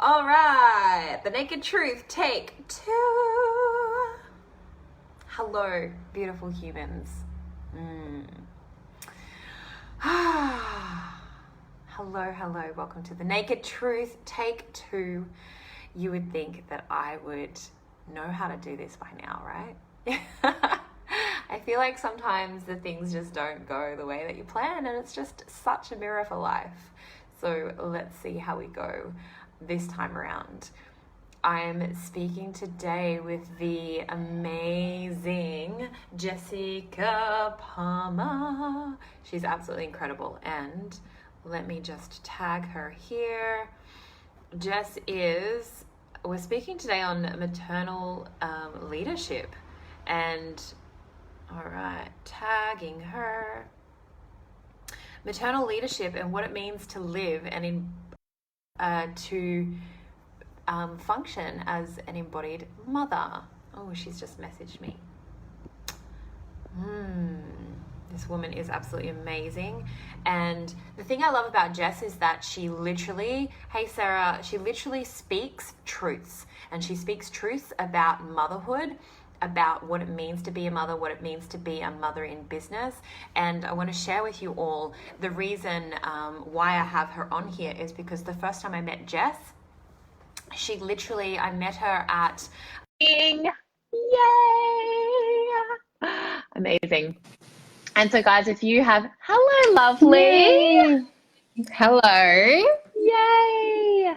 All right, the naked truth, take two. Hello, beautiful humans. Hello, welcome to the naked truth, take two. You would think that I would know how to do this by now, right? I feel like sometimes the things just don't go the way that you plan, and it's just such a mirror for life. So let's see how we go this time around. I'm speaking today with the amazing Jessica Palmer. She's absolutely incredible, and let me just tag her here. We're speaking today on maternal leadership, and all right, tagging her. Maternal leadership and what it means to live and to function as an embodied mother. Oh, she's just messaged me. This woman is absolutely amazing. And the thing I love about Jess is that she literally, hey Sarah, she literally speaks truths. And she speaks truths about motherhood, about what it means to be a mother, what it means to be a mother in business. And I want to share with you all the reason why I have her on here is because the first time I met Jess, I met her at Yay! Amazing. And so guys, if you have, hello lovely. Yay. Hello. Yay.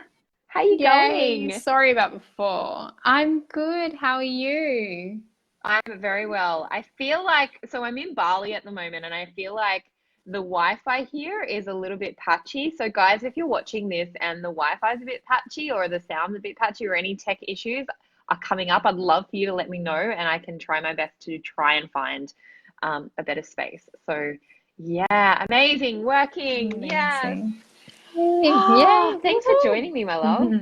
How you going? Sorry about before. I'm good. How are you? I'm very well. I feel like, so I'm in Bali at the moment, and I feel like the Wi-Fi here is a little bit patchy. So guys, if you're watching this and the Wi-Fi is a bit patchy or the sound's a bit patchy or any tech issues are coming up, I'd love for you to let me know, and I can try my best to try and find a better space. So yeah, amazing, working. Amazing. Yes. Yay. Thanks for joining me, my love.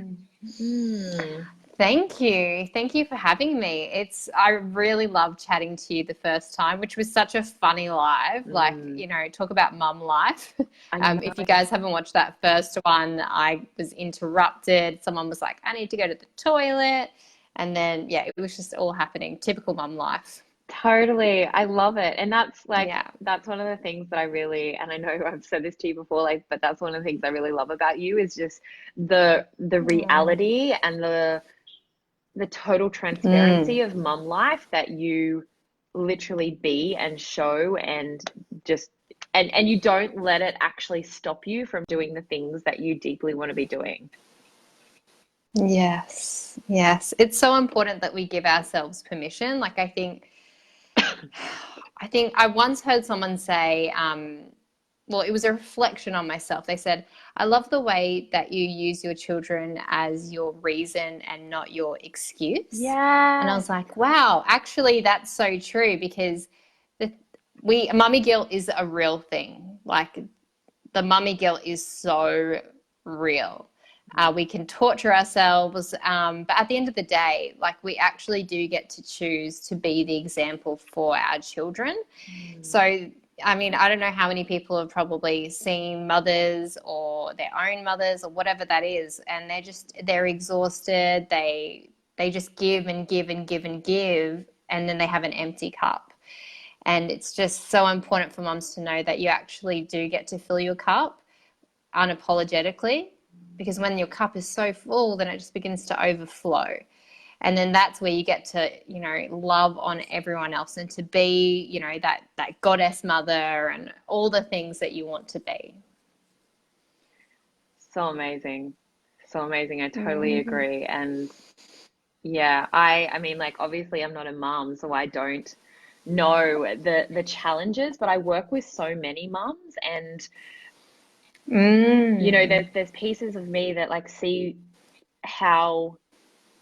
Thank you. Thank you for having me. I really loved chatting to you the first time, which was such a funny live. Like, talk about mum life. If you guys haven't watched that first one, I was interrupted. Someone was like, I need to go to the toilet. And then, yeah, it was just all happening. Typical mum life. Totally. I love it. And that's that's one of the things that I really, and I know I've said this to you before, but that's one of the things I really love about you is just the reality and the total transparency of mum life that you literally be and show, and just, and you don't let it actually stop you from doing the things that you deeply want to be doing. Yes. It's so important that we give ourselves permission. Like, I think I once heard someone say, well, it was a reflection on myself. They said, I love the way that you use your children as your reason and not your excuse. Yeah. And I was like, wow, actually, that's so true, because mummy guilt is a real thing. Like, the mummy guilt is so real. We can torture ourselves, but at the end of the day, like, we actually do get to choose to be the example for our children. So, I mean, I don't know how many people have probably seen mothers or their own mothers or whatever that is, and they're exhausted. They just give and give and give and give, and then they have an empty cup. And it's just so important for mums to know that you actually do get to fill your cup unapologetically, because when your cup is so full, then it just begins to overflow. And then that's where you get to, love on everyone else and to be, that goddess mother and all the things that you want to be. So amazing. So amazing. I totally agree. And yeah, I mean, like, obviously I'm not a mom, so I don't know the challenges, but I work with so many mums, and there's pieces of me that like see how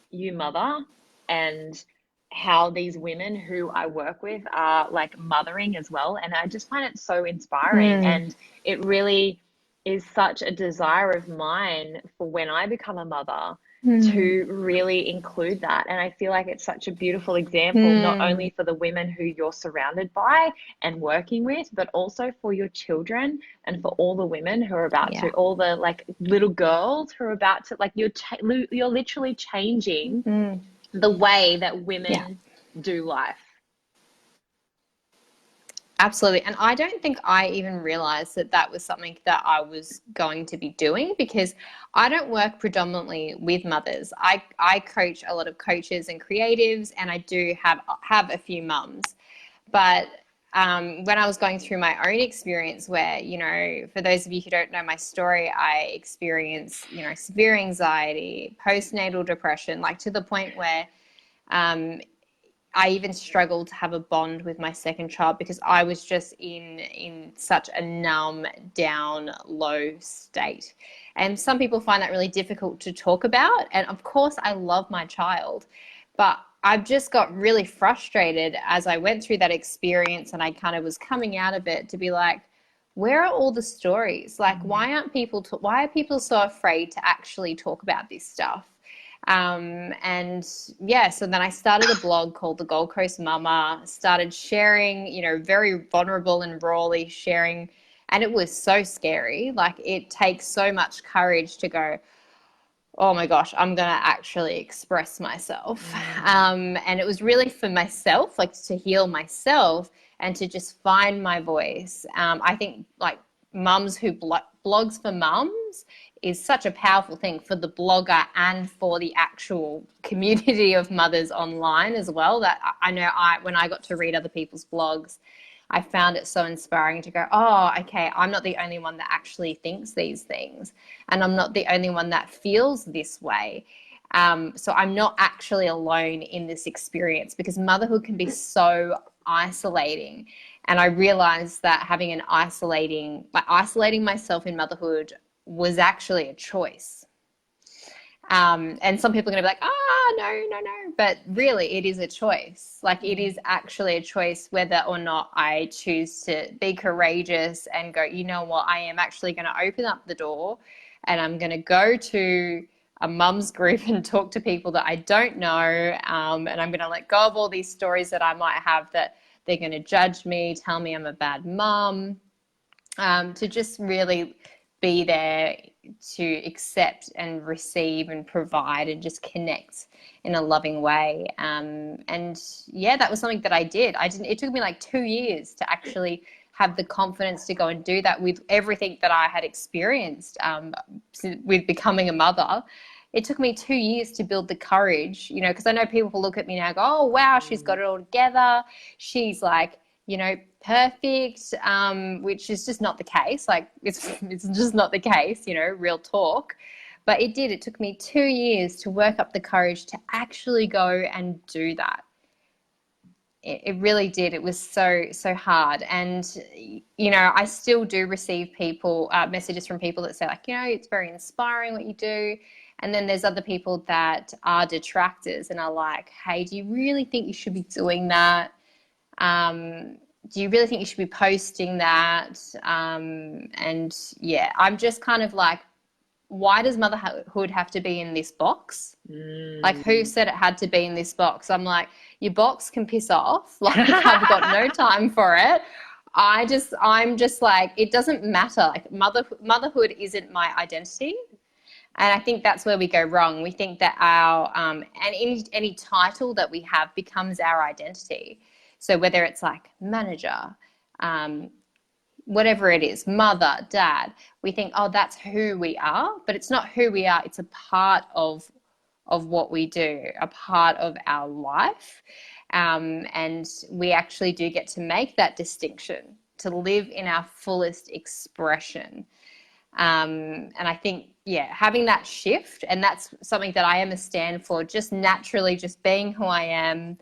you mother and how these women who I work with are like mothering as well. And I just find it so inspiring. And it really, is such a desire of mine for when I become a mother Mm. to really include that. And I feel like it's such a beautiful example, not Mm. only for the women who you're surrounded by and working with, but also for your children and for all the women who are about to, Yeah. all the like little girls who are about to, like you're literally changing Mm. the way that Yeah. women do life. Absolutely. And I don't think I even realized that that was something that I was going to be doing because I don't work predominantly with mothers. I coach a lot of coaches and creatives, and I do have a few mums. But when I was going through my own experience, where, you know, for those of you who don't know my story, I experienced, you know, severe anxiety, postnatal depression, like to the point where um, I even struggled to have a bond with my second child because I was just in such a numb, down, low state. And some people find that really difficult to talk about. And of course, I love my child, but I've just got really frustrated as I went through that experience and I kind of was coming out of it to be like, where are all the stories? Like, why are people so afraid to actually talk about this stuff? And yeah, so then I started a blog called The Gold Coast Mama, started sharing, you know, very vulnerable and rawly sharing. And it was so scary. Like, it takes so much courage to go, oh my gosh, I'm going to actually express myself. Mm, And it was really for myself, like to heal myself and to just find my voice. I think like mums who blogs for mums is such a powerful thing for the blogger and for the actual community of mothers online as well. That I know when I got to read other people's blogs, I found it so inspiring to go, oh, okay, I'm not the only one that actually thinks these things, and I'm not the only one that feels this way. So I'm not actually alone in this experience because motherhood can be so isolating. And I realized that having isolating myself in motherhood was actually a choice. And some people are going to be like, no, no, no. But really, it is a choice. Like, it is actually a choice whether or not I choose to be courageous and go, you know what, I am actually going to open up the door and I'm going to go to a mum's group and talk to people that I don't know. And I'm going to let go of all these stories that I might have that they're going to judge me, tell me I'm a bad mum, to just really be there to accept and receive and provide and just connect in a loving way. And yeah, that was something that I did. It took me like 2 years to actually have the confidence to go and do that with everything that I had experienced with becoming a mother. It took me 2 years to build the courage, you know, because I know people look at me now and go, oh, wow, she's got mm, it all together. She's like, you know, perfect, which is just not the case. Like, it's just not the case, you know, real talk. But it did. It took me 2 years to work up the courage to actually go and do that. It really did. It was so hard. And, you know, I still do receive messages from people that say, like, you know, it's very inspiring what you do. And then there's other people that are detractors and are like, hey, do you really think you should be doing that? Um, do you really think you should be posting that? And yeah, I'm just kind of like, why does motherhood have to be in this box? Like, who mm. said it had to be in this box? I'm like, your box can piss off. Like, I've got no time for it. I'm just like, it doesn't matter. Like, motherhood isn't my identity. And I think that's where we go wrong. We think that and any title that we have becomes our identity. So whether it's like manager, um, whatever it is, mother, dad, we think, oh, that's who we are, but it's not who we are. It's a part of what we do, a part of our life. And we actually do get to make that distinction, to live in our fullest expression. And I think, yeah, having that shift, and that's something that I am a stand for, just naturally, just being who I am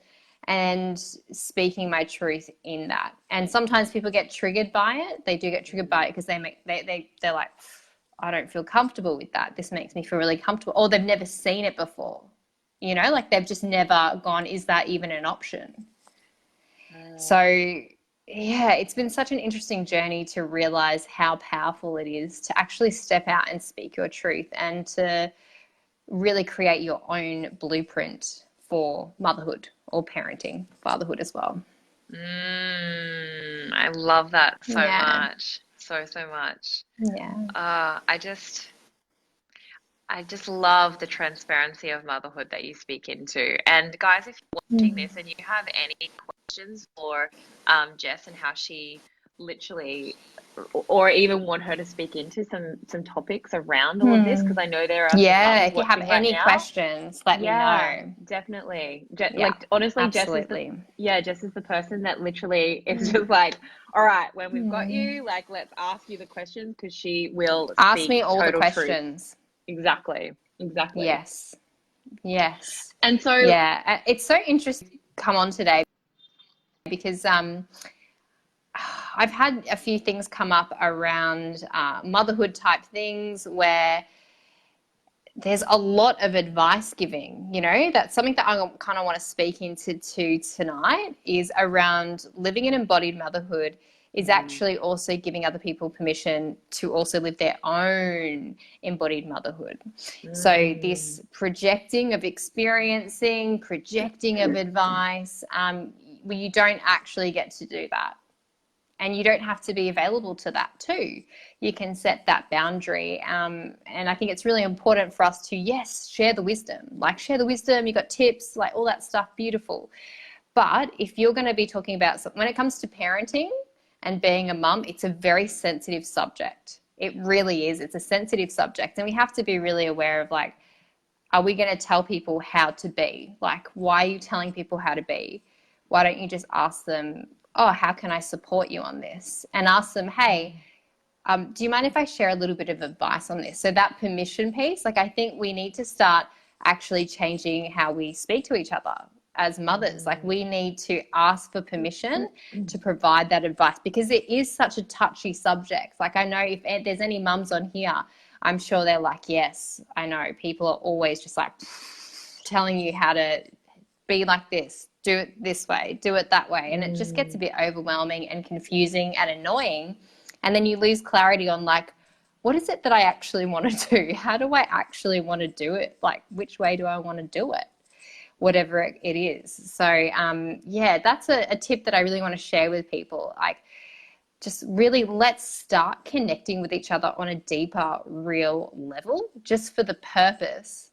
and speaking my truth in that. And sometimes people get triggered by it. They do get triggered by it because they're like, I don't feel comfortable with that. This makes me feel really comfortable. Or they've never seen it before. You know, like they've just never gone, is that even an option? Mm. So yeah, it's been such an interesting journey to realize how powerful it is to actually step out and speak your truth and to really create your own blueprint for motherhood or parenting, fatherhood as well. I love that so Yeah. much. So, so much. Yeah. Uh, I just I just love the transparency of motherhood that you speak into. And guys, if you're watching Mm. this and you have any questions for Jess and how she literally, or even want her to speak into some topics around all of this, because Hmm. I know there are some Yeah, mums if you have watching right any now. questions, let me Yeah, know. definitely. Yeah, Like honestly, absolutely. Jess is the person that literally is just like, all right, when we've got Hmm. you, like, let's ask you the questions because she will Ask me speak all the total truth. questions. Exactly. Exactly. Yes. Yes. And so, Yeah. It's so interesting to come on today because I've had a few things come up around motherhood type things where there's a lot of advice giving, you know, that's something that I kind of want to speak into tonight is around living an embodied motherhood is actually also giving other people permission to also live their own embodied motherhood. So this projecting of experiencing, projecting of advice, well, you don't actually get to do that. And you don't have to be available to that too. You can set that boundary. And I think it's really important for us to, yes, share the wisdom. Like, share the wisdom, you got tips, like all that stuff, beautiful. But if you're going to be talking about, when it comes to parenting and being a mum, it's a very sensitive subject. It really is. It's a sensitive subject. And we have to be really aware of, like, are we going to tell people how to be? Like, why are you telling people how to be? Why don't you just ask them, oh, how can I support you on this? And ask them, hey, do you mind if I share a little bit of advice on this? So that permission piece, like, I think we need to start actually changing how we speak to each other as mothers. Like, we need to ask for permission to provide that advice because it is such a touchy subject. Like, I know if there's any mums on here, I'm sure they're like, yes, I know. People are always just like telling you how to be like this, do it this way, do it that way. And it just gets a bit overwhelming and confusing and annoying. And then you lose clarity on, like, what is it that I actually want to do? How do I actually want to do it? Like, which way do I want to do it? Whatever it is. So, yeah, that's a tip that I really want to share with people. Like, just really let's start connecting with each other on a deeper, real level, just for the purpose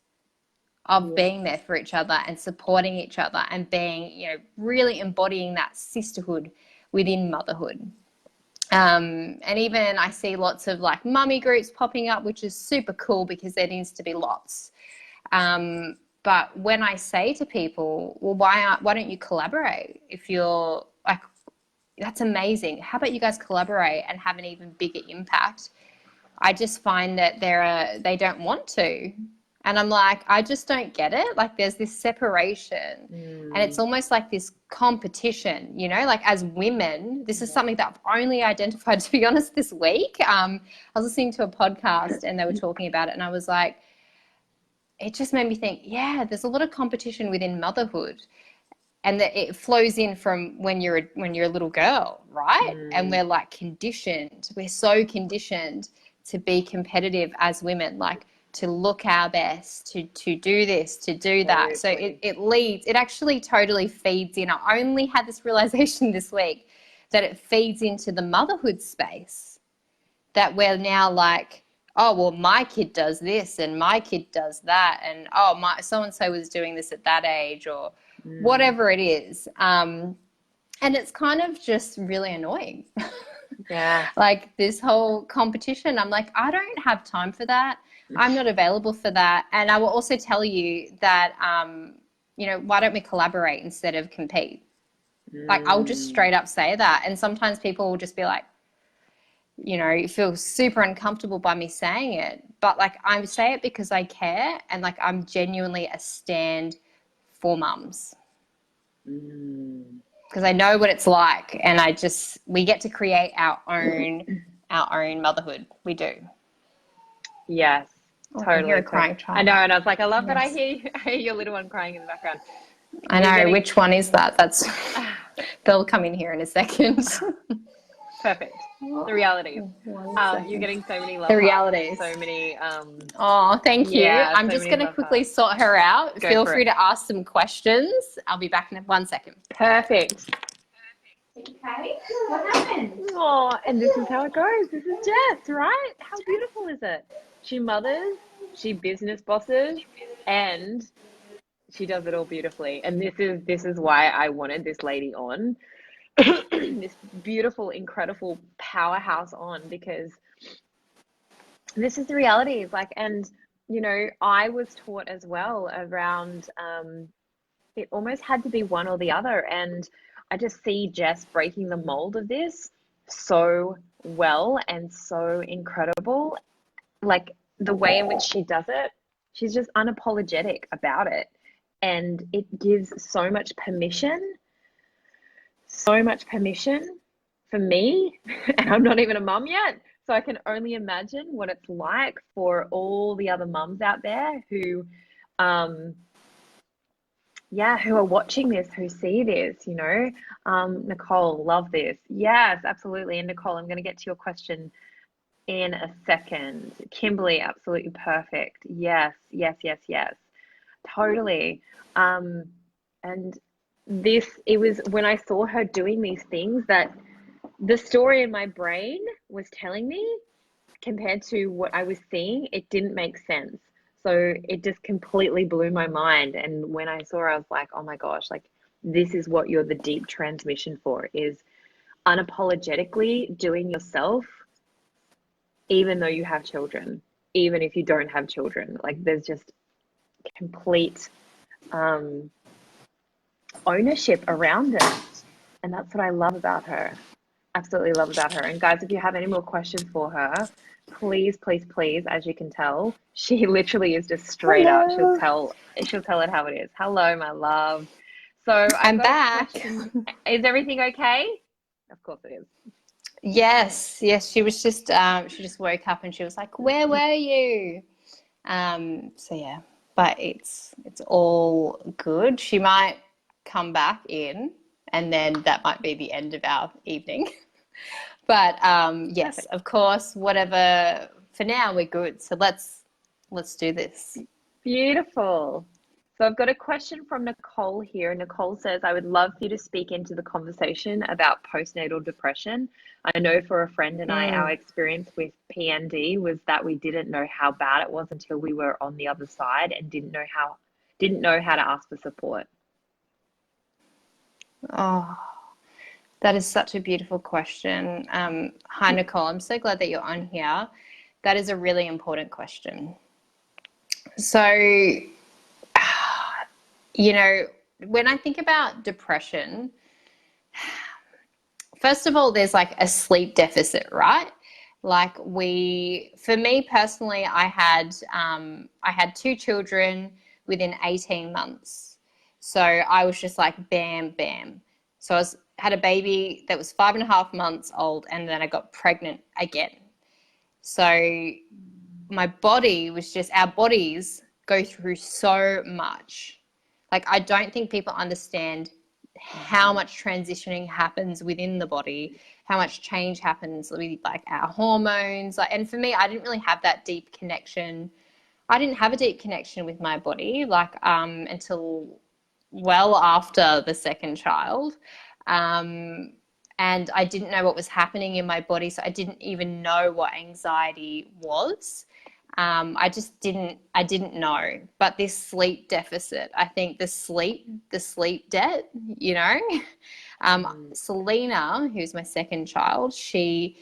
of being there for each other and supporting each other and being, you know, really embodying that sisterhood within motherhood. And even I see lots of like mummy groups popping up, which is super cool because there needs to be lots. But when I say to people, well, why don't you collaborate? If you're like, that's amazing. How about you guys collaborate and have an even bigger impact? I just find that they don't want to. And I'm like, I just don't get it. Like, there's this separation and it's almost like this competition, you know, like as women, this is something that I've only identified, to be honest, this week. I was listening to a podcast and they were talking about it and I was like, it just made me think, yeah, there's a lot of competition within motherhood and that it flows in from when you're a little girl, right? And we're like conditioned. We're so conditioned to be competitive as women, like to look our best, to do this, to do that. So it actually totally feeds in. I only had this realization this week that it feeds into the motherhood space, that we're now like, oh, well, my kid does this and my kid does that. And, oh, my so-and-so was doing this at that age or whatever it is. And it's kind of just really annoying. Yeah. Like this whole competition, I'm like, I don't have time for that. I'm not available for that. And I will also tell you that, you know, why don't we collaborate instead of compete? Like, I'll just straight up say that. And sometimes people will just be like, you know, feel super uncomfortable by me saying it. But like, I say it because I care and like, I'm genuinely a stand for mums. Because I know what it's like, and we get to create our own motherhood. We do. Yes, Oh, I can hear totally. a crying I child. know, and I was like, I love that Yes. I hear your little one crying in the background. I know. Which one is that? That's They'll come in here in a second. Perfect. The realities. One You're getting so many love The hearts, realities. so many Oh, thank you. yeah, I'm so just many going to love quickly hearts. sort her out. Go Feel for free it. to ask some questions. I'll be back in 1 second. Perfect. Okay. What happened? Oh, and this is how it goes. This is Jess, right? How beautiful is it? She mothers, she business bosses, and she does it all beautifully. And this is why I wanted this lady on, this beautiful, incredible powerhouse on, because this is the reality. It's like, and I was taught as well around it almost had to be one or the other. And I just see Jess breaking the mold of this so well and so incredible. Like the way in which she does it, she's just unapologetic about it. And it gives so much permission for me. And I'm not even a mum yet. So I can only imagine what it's like for all the other mums out there who, who are watching this, who see this, Nicole, love this. Yes, absolutely. And Nicole, I'm going to get to your question in a second. Kimberly, absolutely perfect. Yes, yes, yes, yes. Totally. And it was when I saw her doing these things that the story in my brain was telling me, compared to what I was seeing, it didn't make sense. So it just completely blew my mind. And when I saw her, I was like, oh my gosh, like this is what you're the deep transmission for, is unapologetically doing yourself, even though you have children, even if you don't have children. Like there's just complete ownership around it. And that's what I love about her. Absolutely love about her. And guys, if you have any more questions for her, please, please, please, as you can tell, she literally is just straight up. She'll tell it how it is. Hello, my love. So I've I'm got a back. question. Is everything okay? Of course it is. Yes, yes. She was just she just woke up and she was like, "Where were you?" So yeah, but it's all good. She might come back in, and then that might be the end of our evening. But yes, Perfect. of course, whatever. For now, we're good. So let's do this. Beautiful. So I've got a question from Nicole here. Nicole says, I would love for you to speak into the conversation about postnatal depression. I know for a friend and I, our experience with PND was that we didn't know how bad it was until we were on the other side and didn't know how to ask for support. Oh, that is such a beautiful question. Hi, Nicole. I'm so glad that you're on here. That is a really important question. So, when I think about depression, first of all, there's like a sleep deficit, right? Like for me personally, I had two children within 18 months. So I was just like, bam, bam. So had a baby that was 5.5 months old, and then I got pregnant again. So my body was our bodies go through so much. Like, I don't think people understand how much transitioning happens within the body, how much change happens with like our hormones. And for me, I didn't really have that deep connection. I didn't have a deep connection with my body until well after the second child. And I didn't know what was happening in my body. So I didn't even know what anxiety was. I didn't know. But this sleep deficit, I think the sleep debt, Selena, who's my second child, she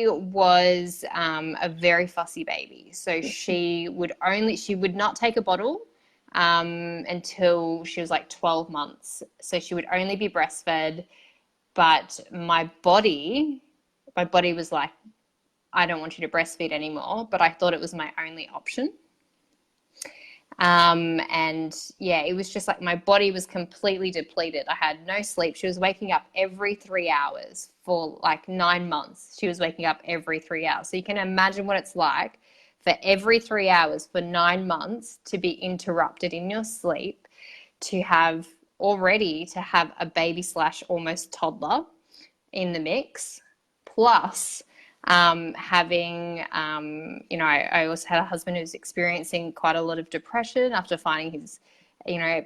was a very fussy baby. So she would not take a bottle until she was like 12 months. So she would only be breastfed. But my body was like, I don't want you to breastfeed anymore. But I thought it was my only option. And yeah, it was just like my body was completely depleted. I had no sleep. She was waking up every 3 hours for like 9 months. She was waking up every 3 hours. So you can imagine what it's like for every 3 hours for 9 months to be interrupted in your sleep, to have already to have a baby slash almost toddler in the mix, plus having, I also had a husband who's experiencing quite a lot of depression after finding his,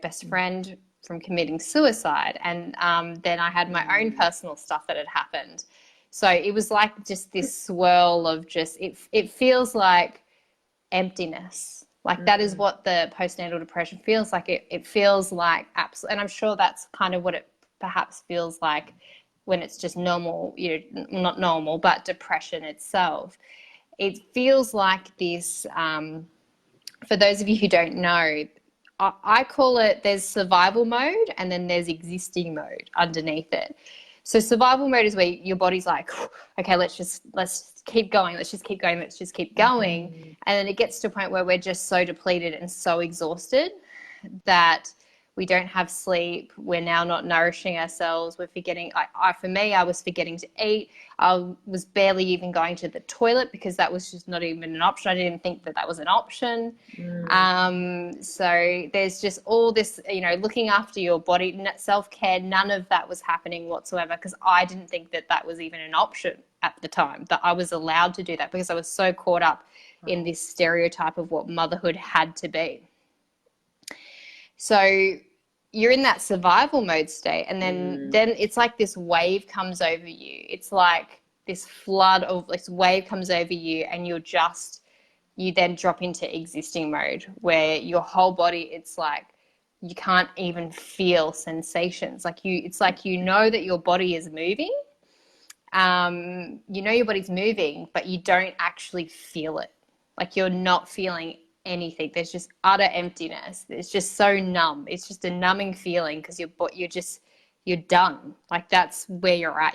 best friend from committing suicide. And then I had my own personal stuff that had happened. So it was like just this swirl of just, it feels like emptiness. Like that is what the postnatal depression feels like. It feels like absolute, and I'm sure that's kind of what it perhaps feels like when it's just normal, not normal, but depression itself. It feels like this, for those of you who don't know, I call it, there's survival mode and then there's existing mode underneath it. So survival mode is where your body's like, okay, let's keep going. Let's just keep going. Let's just keep going. And then it gets to a point where we're just so depleted and so exhausted that we don't have sleep. We're now not nourishing ourselves. We're forgetting, for me, I was forgetting to eat. I was barely even going to the toilet because that was just not even an option. I didn't even think that was an option. So there's just all this, looking after your body, self-care, none of that was happening whatsoever because I didn't think that was even an option at the time, that I was allowed to do that because I was so caught up in this stereotype of what motherhood had to be. So you're in that survival mode state, and then it's like this wave comes over you. It's like this flood of this wave comes over you, and you then drop into existing mode where your whole body, it's like you can't even feel sensations. It's like that your body is moving. Your body's moving, but you don't actually feel it. Like you're not feeling anything. There's just utter emptiness. It's just so numb. It's just a numbing feeling because you're done. Like that's where you're at.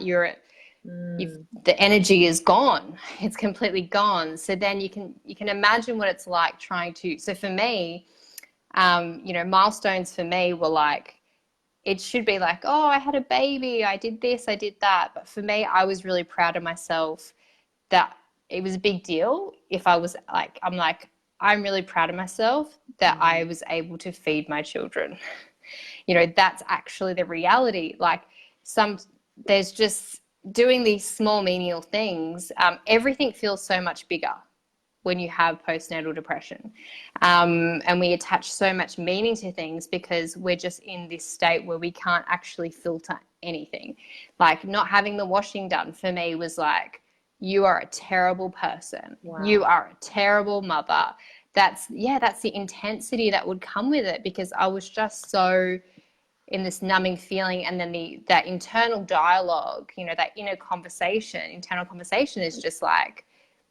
The energy is gone. It's completely gone. So then you can imagine what it's like trying to. So for me, milestones for me were like, it should be like, oh, I had a baby, I did this, I did that. But for me, I was really proud of myself that it was a big deal if I was like, I'm really proud of myself that I was able to feed my children. That's actually the reality. Like there's just doing these small menial things. Everything feels so much bigger when you have postnatal depression. And we attach so much meaning to things because we're just in this state where we can't actually filter anything. Like not having the washing done for me was like, you are a terrible person. Wow. You are a terrible mother. That's the intensity that would come with it because I was just so in this numbing feeling. And then that internal dialogue, that internal conversation is just like,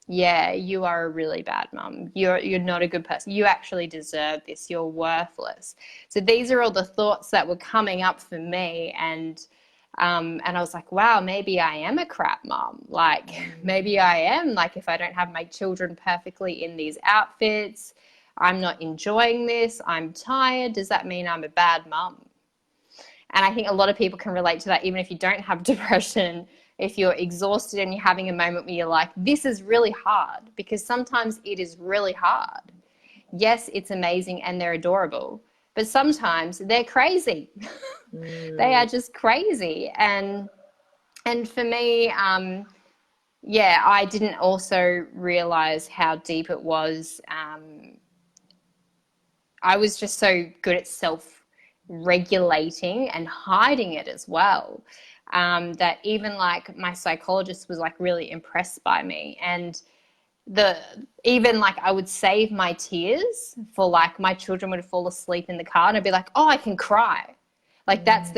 yeah, you are a really bad mum. You're not a good person. You actually deserve this. You're worthless. So these are all the thoughts that were coming up for me. And I was like, wow, maybe I am a crap mom. Like maybe I am, like if I don't have my children perfectly in these outfits, I'm not enjoying this, I'm tired. Does that mean I'm a bad mom? And I think a lot of people can relate to that, even if you don't have depression. If you're exhausted and you're having a moment where you're like, this is really hard, because sometimes it is really hard. Yes, it's amazing and they're adorable, but sometimes they're crazy. They are just crazy. And for me, I didn't also realize how deep it was. I was just so good at self-regulating and hiding it as well. That even like my psychologist was like really impressed by me, and even like I would save my tears for like my children would fall asleep in the car and I'd be like, oh, I can cry. Like that's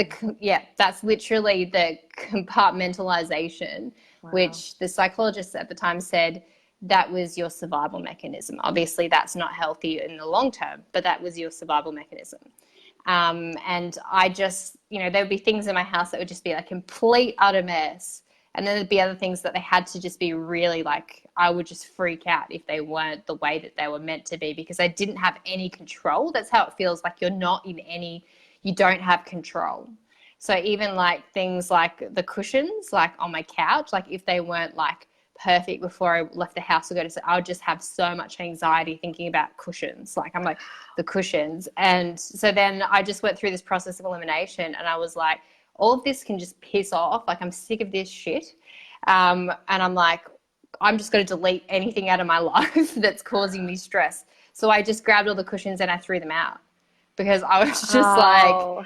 that's literally the compartmentalization. Wow. Which the psychologist at the time said that was your survival mechanism. Obviously that's not healthy in the long term, but that was your survival mechanism. And I just, there would be things in my house that would just be like complete utter mess. And then there'd be other things that they had to just be really like, I would just freak out if they weren't the way that they were meant to be because I didn't have any control. That's how it feels, like you don't have control. So even like things like the cushions, like on my couch, like if they weren't like perfect before I left the house to go to sleep, I would just have so much anxiety thinking about cushions. Like I'm like, the cushions. And so then I just went through this process of elimination, and I was like, all of this can just piss off. Like I'm sick of this shit. And I'm like, I'm just going to delete anything out of my life that's causing me stress. So I just grabbed all the cushions and I threw them out because I was just like, Oh,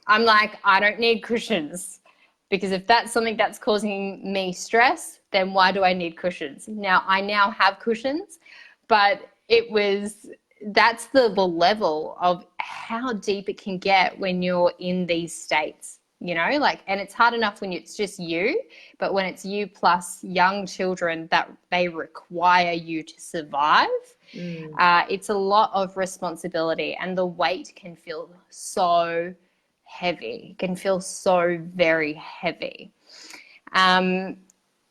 I'm like, I don't need cushions, because if that's something that's causing me stress, then why do I need cushions? Now I now have cushions, but that's the level of how deep it can get when you're in these states, like, and it's hard enough when it's just you, but when it's you plus young children that they require you to survive, it's a lot of responsibility, and the weight can feel so heavy, can feel so very heavy.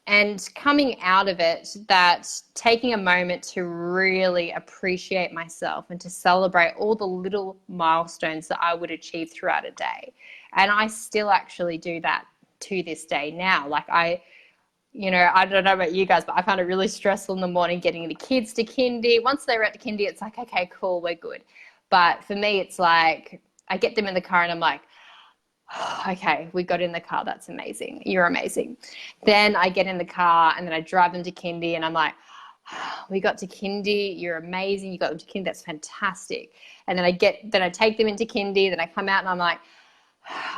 And coming out of it, that taking a moment to really appreciate myself and to celebrate all the little milestones that I would achieve throughout a day. And I still actually do that to this day now. Like I don't know about you guys, but I find it really stressful in the morning getting the kids to kindy. Once they're at kindy, it's like, okay, cool, we're good. But for me, it's like I get them in the car and I'm like, okay, we got in the car. That's amazing. You're amazing. Then I get in the car and then I drive them to kindy and I'm like, we got to kindy. You're amazing. You got them to kindy. That's fantastic. And then I take them into kindy. Then I come out and I'm like,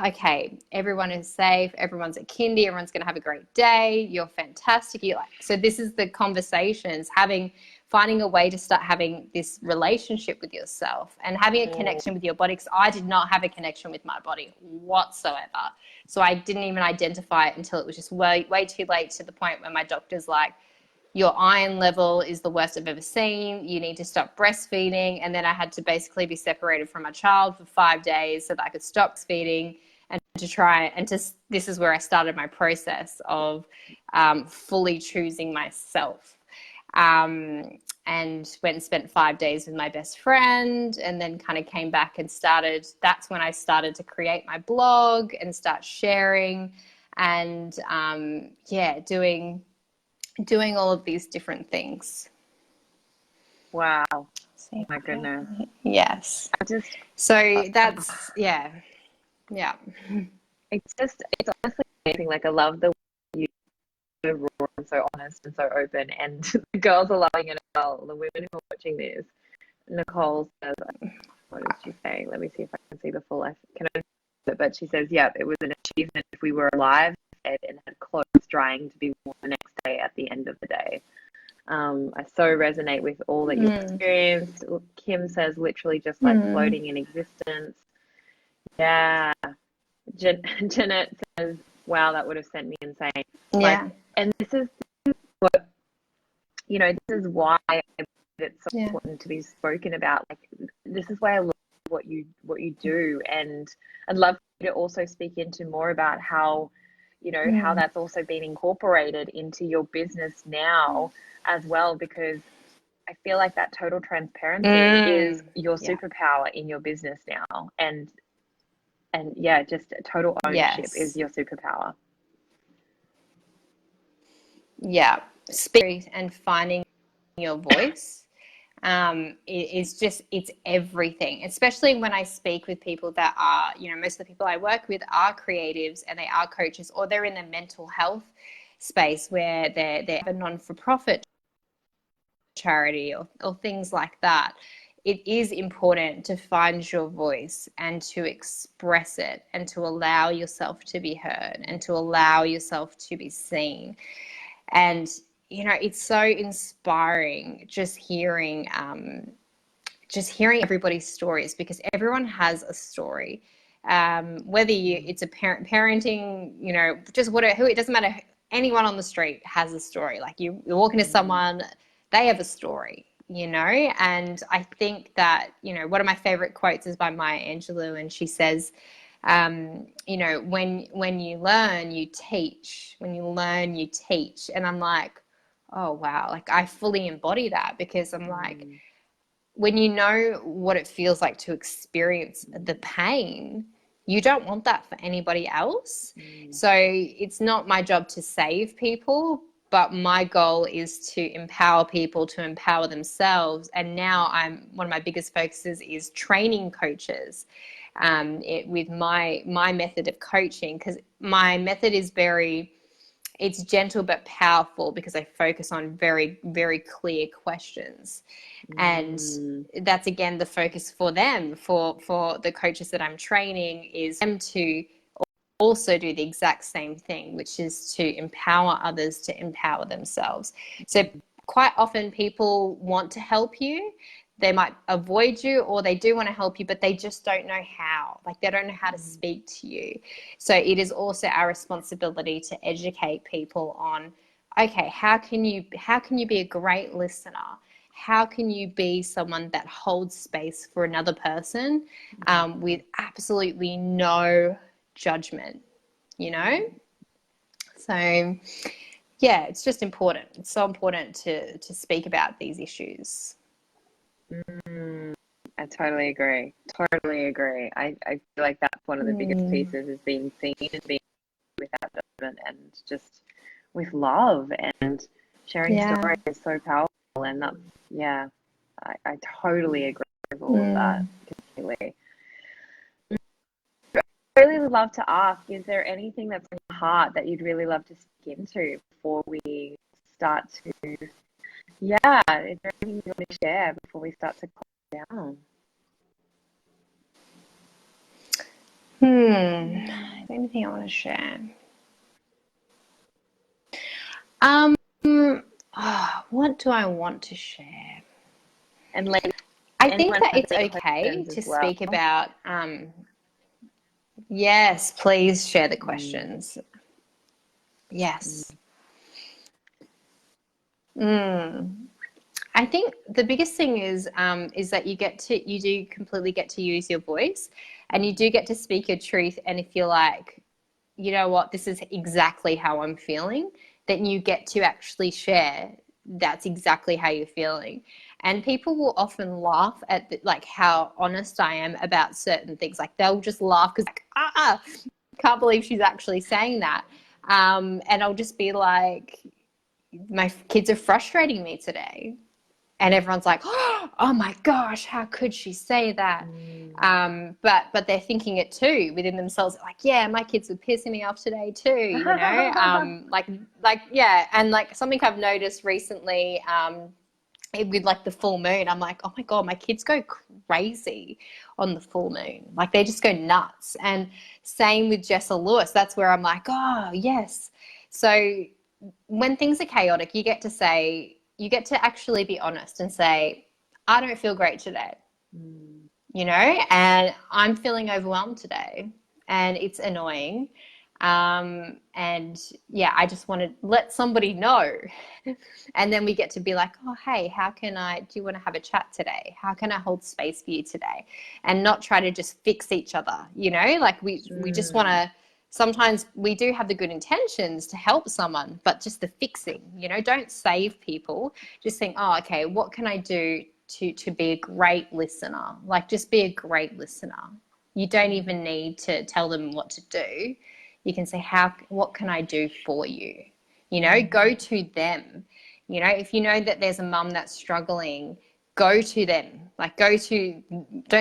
okay, everyone is safe. Everyone's at kindy. Everyone's going to have a great day. You're fantastic. So this is the conversations, finding a way to start having this relationship with yourself and having a connection with your body. Because I did not have a connection with my body whatsoever. So I didn't even identify it until it was just way, way too late, to the point where my doctor's like, your iron level is the worst I've ever seen. You need to stop breastfeeding. And then I had to basically be separated from my child for 5 days so that I could stop feeding and this is where I started my process of fully choosing myself. And went and spent 5 days with my best friend, and then kind of came back and that's when I started to create my blog and start sharing and doing all of these different things. wow. So, My goodness. yes. So that's, yeah. It's honestly amazing. Like I love the way you so raw and so honest and so open, and the girls are loving it as well. The women who are watching this. Nicole says, what did she say? Let me see if I can see the full. I can only see it, but she says, "Yep, it was an achievement if we were alive and had clothes drying to be worn the next day at the end of the day." I so resonate with all that you've experienced. Kim says, literally just like floating in existence. Yeah. Jeanette says, wow, that would have sent me insane. Yeah. Like, and this is what, this is why it's so important to be spoken about. Like, this is why I love what you do. And I'd love you to also speak into more about how, how that's also been incorporated into your business now as well, because I feel like that total transparency is your superpower in your business now. And yeah, just total ownership is your superpower. Yeah. Spirit and finding your voice it's everything, especially when I speak with people that are, most of the people I work with are creatives and they are coaches, or they're in the mental health space where they're a non-for-profit charity or things like that. It is important to find your voice and to express it and to allow yourself to be heard and to allow yourself to be seen. And it's so inspiring just hearing everybody's stories, because everyone has a story. Whether it's a parenting, just who, it doesn't matter. Anyone on the street has a story. Like you're walking to someone, they have a story, and I think that, one of my favorite quotes is by Maya Angelou, and she says, when you learn, you teach. When you learn, you teach. And I'm like, oh, wow. Like I fully embody that, because I'm like, when you know what it feels like to experience the pain, you don't want that for anybody else. So it's not my job to save people, but my goal is to empower people to empower themselves. And now one of my biggest focuses is training coaches with my method of coaching, because my method is it's gentle but powerful, because I focus on very, very clear questions. And that's, again, the focus for them, for the coaches that I'm training, is them to also do the exact same thing, which is to empower others to empower themselves. So quite often people want to help you. They might avoid you, or they do want to help you, but they just don't know how. Like, they don't know how to speak to you. So it is also our responsibility to educate people on, okay, how can you be a great listener? How can you be someone that holds space for another person with absolutely no judgment, you know? So yeah, it's just important. It's so important to speak about these issues. I totally agree. Totally agree. I feel like that's one of the biggest pieces, is being seen and being without judgment, and just with love, and sharing stories is so powerful. And that's, yeah, I totally agree with all of that completely. I really would love to ask, is there anything that's in your heart that you'd really love to speak into before we start to, yeah, is there anything you want to share before we start to close down? Anything I want to share? What do I want to share? And like, I think that it's okay to speak about, yes, please share the questions. Yes. I think the biggest thing is that you do completely get to use your voice, and you do get to speak your truth. And if you're like, you know what, this is exactly how I'm feeling, then you get to actually share that's exactly how you're feeling. And people will often laugh at like how honest I am about certain things. Like, they'll just laugh because like, can't believe she's actually saying that. And I'll just be like, my kids are frustrating me today. And everyone's like, oh my gosh, how could she say that? But they're thinking it too within themselves. Like, yeah, my kids are pissing me off today too, you know? Like, yeah. And like, something I've noticed recently, with like the full moon, I'm like, oh my God, my kids go crazy on the full moon. Like, they just go nuts. And same with Jessa Lewis. That's where I'm like, oh yes. So when things are chaotic, you get to actually be honest and say, I don't feel great today, you know, and I'm feeling overwhelmed today, and it's annoying. And yeah, I just want to let somebody know. And then we get to be like, oh, hey, do you want to have a chat today? How can I hold space for you today? And not try to just fix each other, you know, like we just want to, sometimes we do have the good intentions to help someone, but just the fixing, you know, don't save people. Just think, oh, okay, what can I do to be a great listener? Like, just be a great listener. You don't even need to tell them what to do. You can say, what can I do for you? You know, go to them. You know, if you know that there's a mum that's struggling, go to them. Like, don't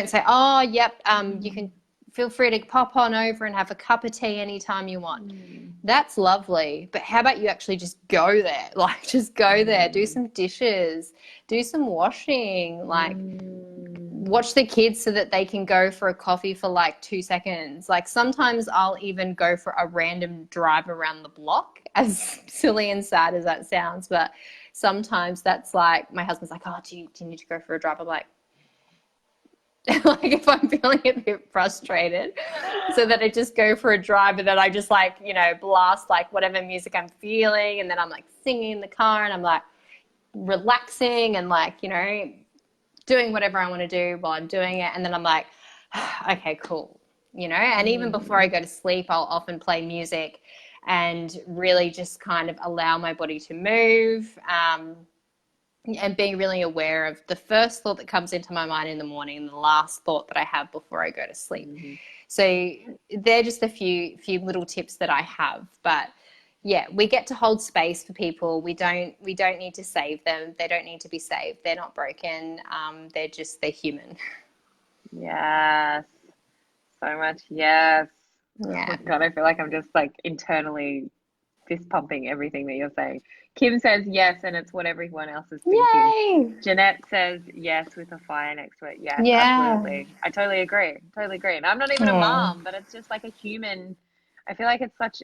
say, oh, yep, you can feel free to pop on over and have a cup of tea anytime you want. That's lovely. But how about you actually just go there? Like, just go there, do some dishes, do some washing, like, watch the kids so that they can go for a coffee for like 2 seconds. Like, sometimes I'll even go for a random drive around the block, as silly and sad as that sounds. But sometimes that's like, my husband's like, oh, do you need to go for a drive? I'm like, like, if I'm feeling a bit frustrated, so that I just go for a drive, and then I just, like, you know, blast like whatever music I'm feeling, and then I'm like singing in the car, and I'm like relaxing and, like, you know, doing whatever I want to do while I'm doing it. And then I'm like, okay, cool, you know. And even before I go to sleep, I'll often play music and really just kind of allow my body to move, and being really aware of the first thought that comes into my mind in the morning and the last thought that I have before I go to sleep. So they're just a few little tips that I have. But yeah, we get to hold space for people. We don't need to save them. They don't need to be saved. They're not broken. They're human. Yes. So much. Yes. Oh my Yeah. God, I feel like I'm just like internally fist pumping everything that you're saying. Kim says yes, and it's what everyone else is thinking. Yay. Jeanette says yes with a fire next to it. Yes, Yeah. absolutely. I totally agree. Totally agree. And I'm not even a Oh. mom, but it's just like a human. I feel like it's such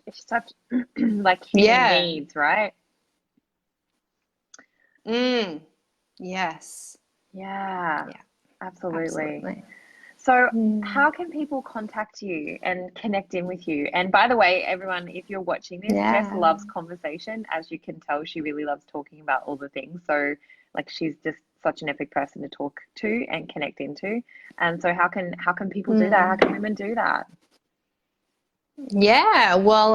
like human Yeah. needs, right? Mm. Yes. Yeah, Yeah. absolutely. Absolutely. So, Mm. how can people contact you and connect in with you? And by the way, everyone, if you're watching this, Jess Yeah. loves conversation. As you can tell, she really loves talking about all the things. So, like, she's just such an epic person to talk to and connect into. And so, how can people do that? How Mm. can women do that? Yeah, well,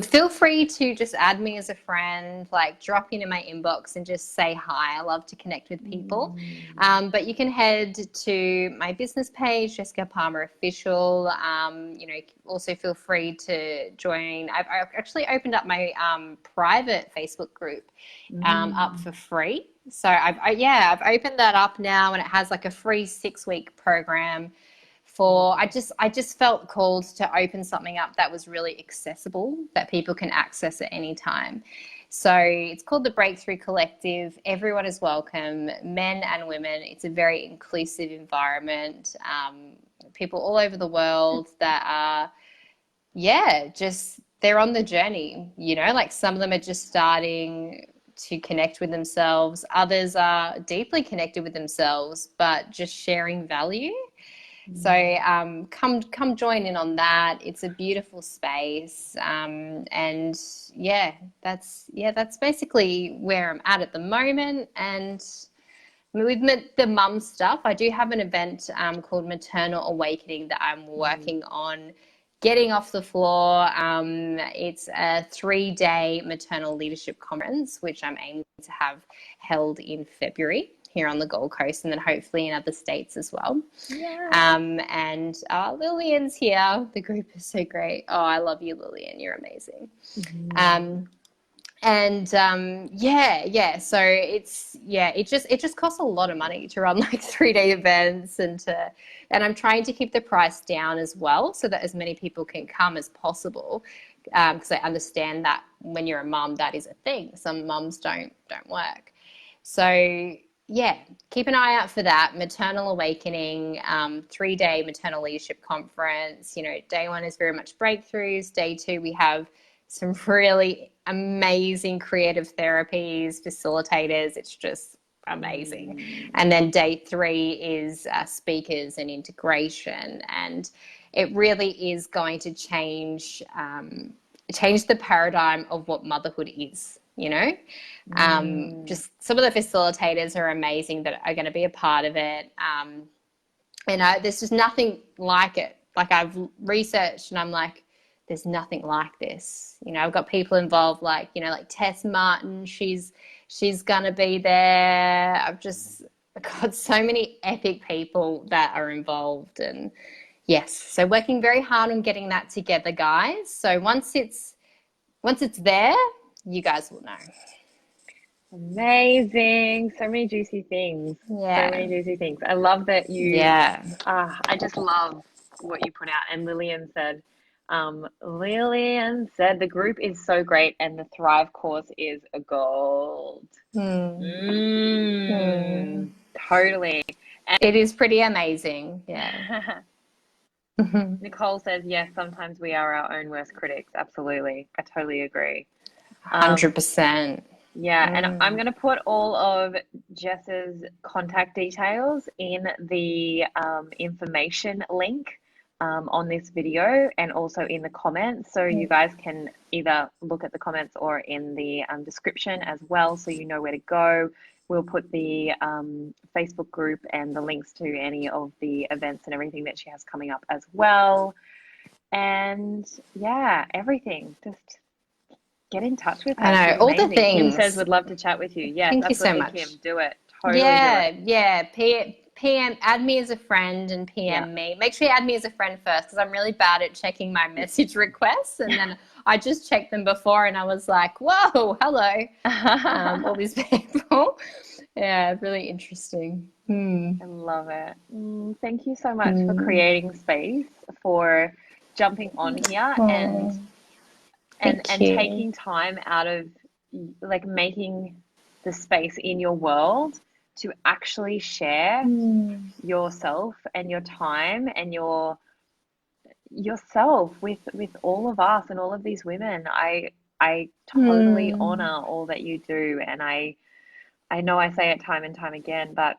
feel free to just add me as a friend, like drop into my inbox and just say hi. I love to connect with people. Mm. But you can head to my business page, Jessica Palmer Official. Also feel free to join. I've actually opened up my private Facebook group up Mm. for free. So I've opened that up now, and it has like a free 6-week program for I just felt called to open something up that was really accessible, that people can access at any time. So it's called the Breakthrough Collective. Everyone is welcome, men and women. It's a very inclusive environment. People all over the world that are, yeah, just they're on the journey, like some of them are just starting to connect with themselves. Others are deeply connected with themselves, but just sharing value. So Mm. come join in on that. It's a beautiful space, and that's basically where I'm at the moment. And with the mum stuff, I do have an event called Maternal Awakening that I'm Mm. working on getting off the floor. It's a 3-day maternal leadership conference, which I'm aiming to have held in February here on the Gold Coast, and then hopefully in other states as well. Yeah. And Lillian's here. The group is so great. Oh, I love you, Lillian. You're amazing. Mm. Um, and so it just costs a lot of money to run like 3-day events, and I'm trying to keep the price down as well so that as many people can come as possible, because I understand that when you're a mum, that is a thing. Some mums don't work. So yeah, keep an eye out for that. Maternal Awakening, 3-day maternal leadership conference. Day 1 is very much breakthroughs. Day 2, we have some really amazing creative therapies, facilitators. It's just amazing. Mm. And then day 3 is speakers and integration. And it really is going to change the paradigm of what motherhood is. Mm. Just some of the facilitators are amazing that are going to be a part of it. There's just nothing like it. Like I've researched and I'm like, there's nothing like this. I've got people involved like Tess Martin, she's gonna be there. I've just got so many epic people that are involved, and yes, so working very hard on getting that together, guys. So once it's there, you guys will know. Amazing. So many juicy things. So Yeah. many juicy things. I love that Yeah. I just love what you put out. And Lillian said the group is so great and the Thrive course is a gold. Hmm. Hmm. Totally. It is pretty amazing. Yeah. Nicole says, yes, sometimes we are our own worst critics. Absolutely. I totally agree. Um, 100%. Yeah, and I'm going to put all of Jess's contact details in the information link on this video and also in the comments. So you guys can either look at the comments or in the description as well, so you know where to go. We'll put the Facebook group and the links to any of the events and everything that she has coming up as well. And yeah, everything. Just get in touch with I her. know She's all the amazing. Kim says things. would love to chat with you. Yes, Thank you so absolutely, Kim. much. Do it. Totally do it. Yeah. PM, add me as a friend and Yeah. PM me. Make sure you add me as a friend first, because I'm really bad at checking my message requests, and then I just checked them before and I was like, whoa, hello. All these people. Yeah, really interesting. I love it. Thank you so much for creating space, for jumping on here and Oh, thank you. taking time out of like making the space in your world to actually share yourself and your time and yourself with all of us and all of these women. I totally honor all that you do, and I know I say it time and time again, but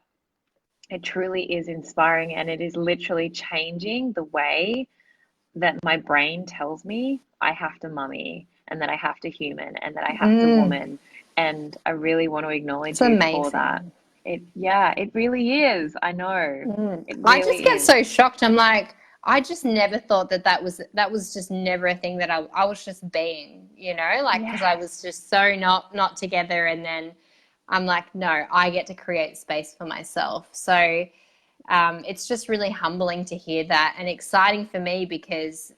it truly is inspiring, and it is literally changing the way that my brain tells me I have to mummy and that I have to human and that I have to woman. And I really want to It's acknowledge you for that. amazing. It really is. I know. It I just really get is. so shocked. I'm like, I just never thought that was just never a thing that I was just being, like because I Yes. was just so not together, and then I'm like, no, I get to create space for myself. So it's just really humbling to hear that, and exciting for me because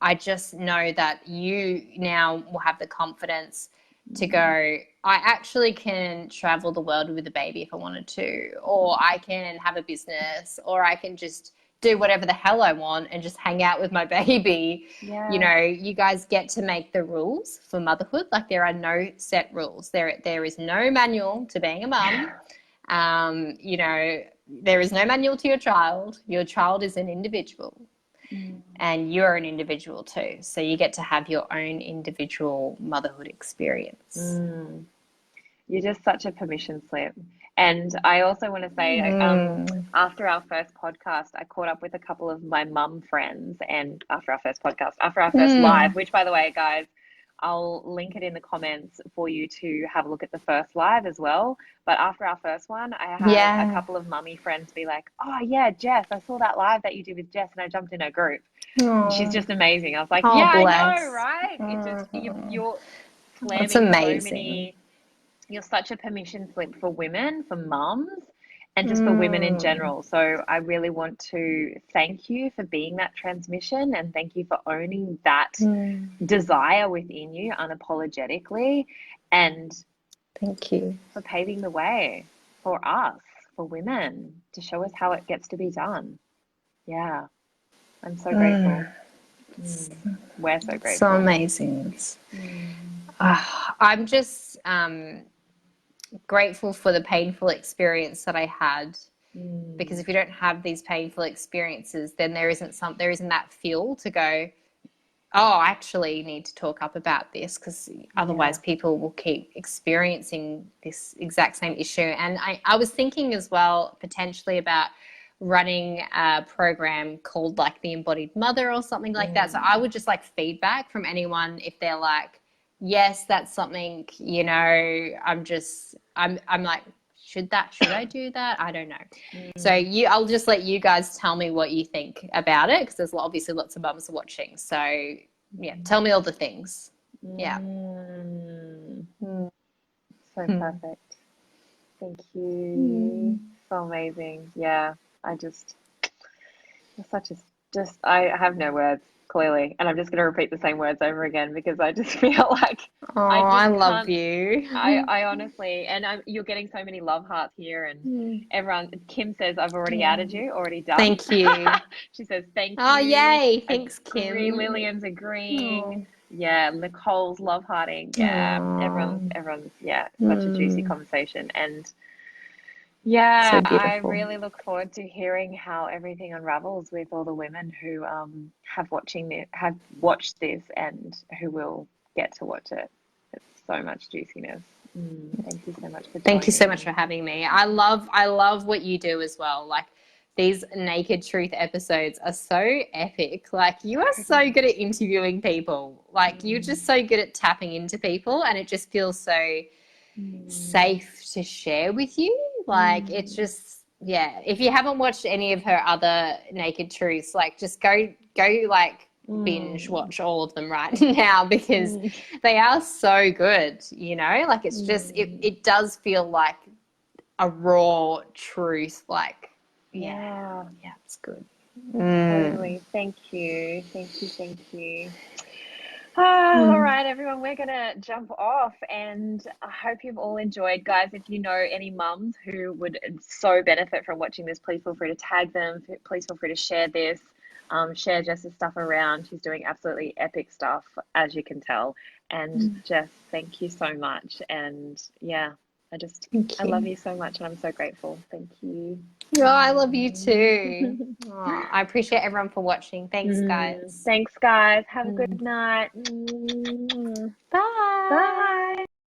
I just know that you now will have the confidence to go, I actually can travel the world with a baby if I wanted to, or I can have a business, or I can just do whatever the hell I want and just hang out with my baby. Yes. You guys get to make the rules for motherhood. Like there are no set rules. There is no manual to being a mum. There is no manual to your child. Your child is an individual and you're an individual too. So you get to have your own individual motherhood experience. You're just such a permission slip. And I also want to say, after our first podcast, I caught up with a couple of my mum friends, and after our first live, which by the way, guys, I'll link it in the comments for you to have a look at the first live as well. But after our first one, I had a couple of mummy friends be like, "Oh yeah, Jess, I saw that live that you did with Jess, and I jumped in her group. And she's just amazing." I was like, Oh, "Yeah, I know, bless. right? It just you're That's slamming so amazing. many. You're such a permission slip for women, for mums, and just for women in general. So I really want to thank you for being that transmission, and thank you for owning that desire within you unapologetically, and Thank you. for paving the way for us, for women, to show us how it gets to be done. Yeah, I'm so grateful. We're so So grateful. amazing. I'm just grateful for the painful experience that I had, because if you don't have these painful experiences, then there isn't that fuel to go, oh, I actually need to talk up about this, because otherwise people will keep experiencing this exact same issue. And I was thinking as well potentially about running a program called like the Embodied Mother or something like that. So I would just like feedback from anyone if they're like, yes, that's something, I'm like, should I do that? I don't know. So I'll just let you guys tell me what you think about it, because there's obviously lots of mums watching. So yeah, tell me all the things. Yeah. So perfect. Thank you. So amazing. Yeah, you're such a, I have no words, clearly. And I'm just going to repeat the same words over again because I just feel like Oh, I I just love can't. you. I honestly, and you're getting so many love hearts here, and everyone. Kim says, "I've already added you, already done." Thank you. She says, "Thank Oh, you." yay. Thanks, Agree. Kim. Lillian's agreeing. Oh. Yeah, Nicole's love hearting. Yeah, Oh. everyone's. Yeah, such a juicy conversation, and yeah, So I beautiful. really look forward to hearing how everything unravels with all the women who have watched this and who will get to watch it. It's so much juiciness. Thank you so much for Thank you so much joining. for having me. I love what you do as well. Like these Naked Truth episodes are so epic. Like you are so good at interviewing people. Like you're just so good at tapping into people, and it just feels so safe to share with you. Like it's just, yeah, if you haven't watched any of her other Naked Truths, like just go like binge watch all of them right now, because they are so good, like it's just it does feel like a raw truth, like it's good. Totally. Thank you. Thank you. Thank you. All right, everyone, we're going to jump off, and I hope you've all enjoyed. Guys, if you know any mums who would so benefit from watching this, please feel free to tag them. Please feel free to share this. Share Jess's stuff around. She's doing absolutely epic stuff, as you can tell. And Jess, thank you so much. And yeah, I love you so much, and I'm so grateful. Thank you. Oh, I love you too. Oh, I appreciate everyone for watching. Thanks, guys. Thanks, guys. Have a good night. Bye. Bye.